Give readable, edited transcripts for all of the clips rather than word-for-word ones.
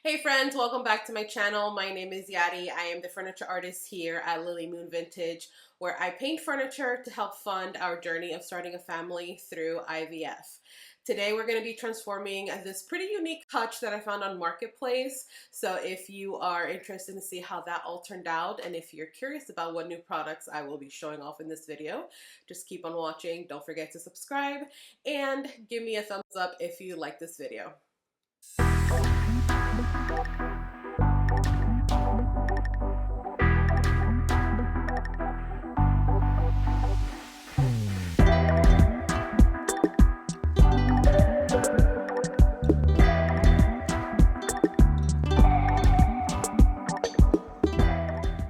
Hey friends, welcome back to my channel. My name is Yari. I am the furniture artist here at Lilly Moon Vintage, where I paint furniture to help fund our journey of starting a family through IVF. Today we're going to be transforming this pretty unique hutch that I found on Marketplace. So if you are interested to see how that all turned out, and if you're curious about what new products I will be showing off in this video, just keep on watching. Don't forget to subscribe and give me a thumbs up if you like this video.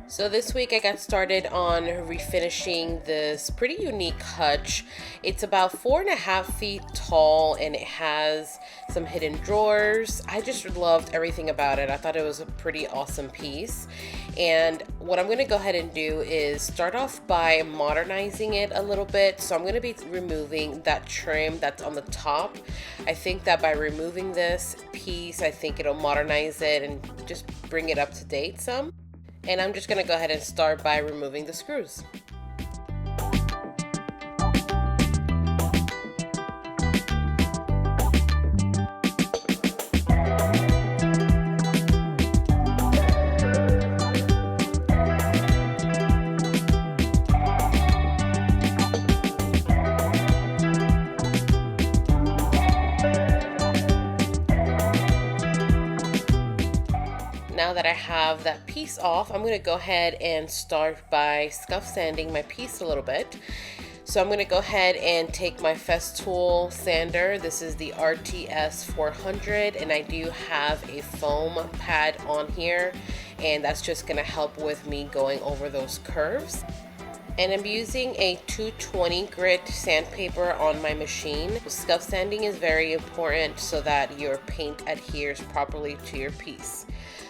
So this week I got started on refinishing this pretty unique hutch. It's about 4.5 feet tall and it has some hidden drawers. I just loved everything about it. I thought it was a pretty awesome piece. And what I'm going to go ahead and do is start off by modernizing it a little bit. So I'm going to be removing that trim that's on the top. I think that by removing this piece, I think it'll modernize it and just bring it up to date some. And I'm just going to go ahead and start by removing the screws. Now that I have that piece off, I'm going to go ahead and start by scuff sanding my piece a little bit. So I'm going to go ahead and take my Festool sander. This is the RTS 400 and I do have a foam pad on here, and that's just going to help with me going over those curves. And I'm using a 220 grit sandpaper on my machine. Scuff sanding is very important so that your paint adheres properly to your piece.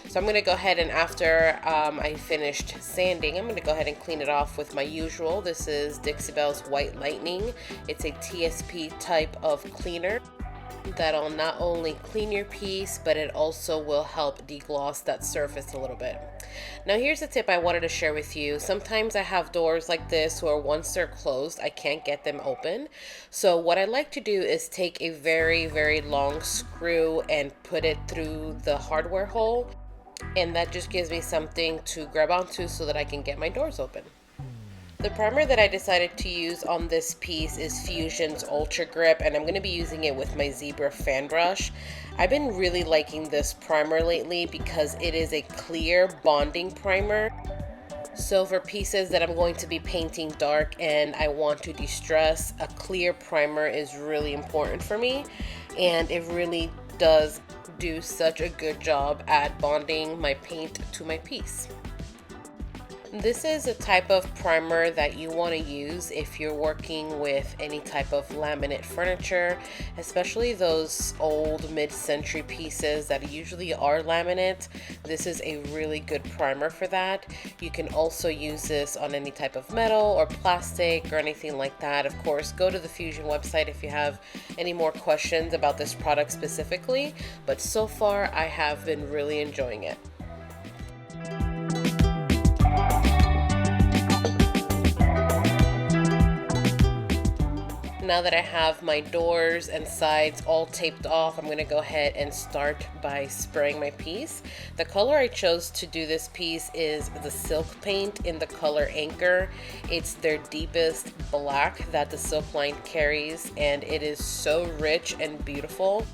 So I'm going to go ahead and after I finished sanding, I'm going to go ahead and clean it off with my usual. This is Dixie Belle's White Lightning. It's a TSP type of cleaner that'll not only clean your piece, but it also will help degloss that surface a little bit. Now here's a tip I wanted to share with you. Sometimes I have doors like this where once they're closed, I can't get them open. So what I like to do is take a very long screw and put it through the hardware hole. And that just gives me something to grab onto so that I can get my doors open. The primer that I decided to use on this piece is Fusion's Ultra Grip, and I'm going to be using it with my Zebra fan brush. I've been really liking this primer lately because it is a clear bonding primer. So for pieces that I'm going to be painting dark and I want to distress, a clear primer is really important for me, and it really does do such a good job at bonding my paint to my piece. This is a type of primer that you want to use if you're working with any type of laminate furniture, especially those old mid-century pieces that usually are laminate. This is a really good primer for that. You can also use this on any type of metal or plastic or anything like that. Of course, go to the Fusion website if you have any more questions about this product specifically, but so far I have been really enjoying it. Now that I have my doors and sides all taped off, I'm going to go ahead and start by spraying my piece. The color I chose to do this piece is the silk paint in the color Anchor. It's their deepest black that the silk line carries, and it is so rich and beautiful.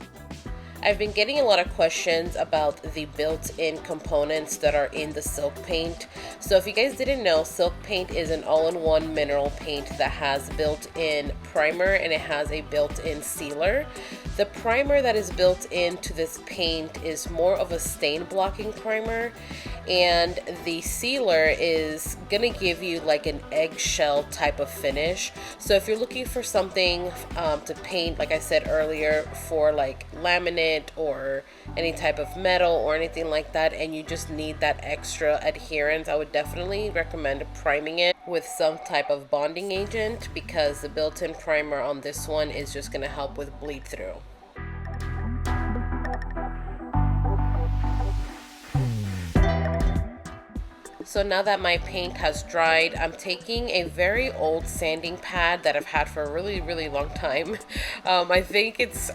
I've been getting a lot of questions about the built-in components that are in the silk paint. So if you guys didn't know, silk paint is an all-in-one mineral paint that has built-in primer and it has a built-in sealer. The primer that is built into this paint is more of a stain blocking primer, and the sealer is gonna give you like an eggshell type of finish. So if you're looking for something to paint, like I said earlier, for like laminate or any type of metal or anything like that, and you just need that extra adherence, I would definitely recommend priming it with some type of bonding agent, because the built-in primer on this one is just going to help with bleed through. So now that my paint has dried, I'm taking a very old sanding pad that I've had for a really long time. I think it's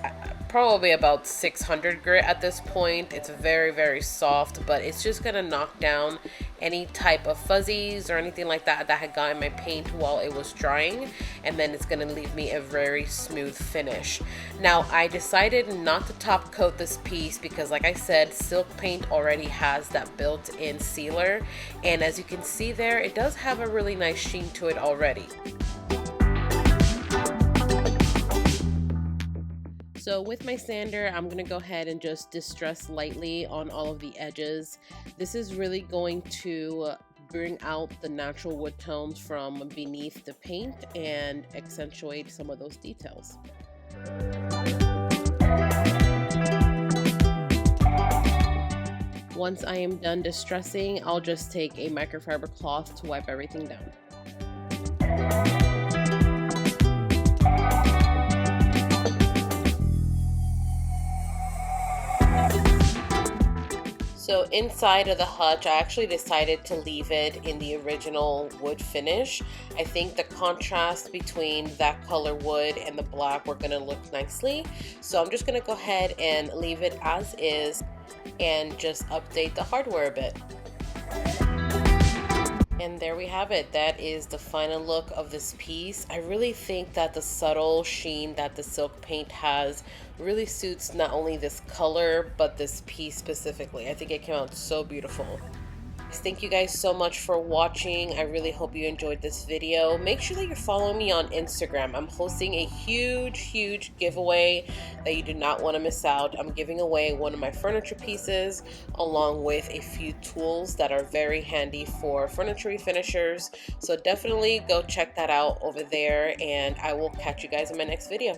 probably about 600 grit at this point. It's very soft, but it's just gonna knock down any type of fuzzies or anything like that that had gotten my paint while it was drying, and then it's gonna leave me a very smooth finish. Now I decided not to top coat this piece because, like I said, silk paint already has that built-in sealer, and as you can see there, it does have a really nice sheen to it already. So with my sander, I'm gonna go ahead and just distress lightly on all of the edges. This is really going to bring out the natural wood tones from beneath the paint and accentuate some of those details. Once I am done distressing, I'll just take a microfiber cloth to wipe everything down. So inside of the hutch, I actually decided to leave it in the original wood finish. I think the contrast between that color wood and the black were gonna look nicely. So I'm just gonna go ahead and leave it as is and just update the hardware a bit. And there we have it. That is the final look of this piece. I really think that the subtle sheen that the silk paint has really suits not only this color, but this piece specifically. I think it came out so beautiful. Thank you guys so much for watching. I really hope you enjoyed this video. Make sure that you're following me on Instagram. I'm hosting a huge giveaway that you do not want to miss out. I'm giving away one of my furniture pieces along with a few tools that are very handy for furniture refinishers. So definitely go check that out over there, and I will catch you guys in my next video.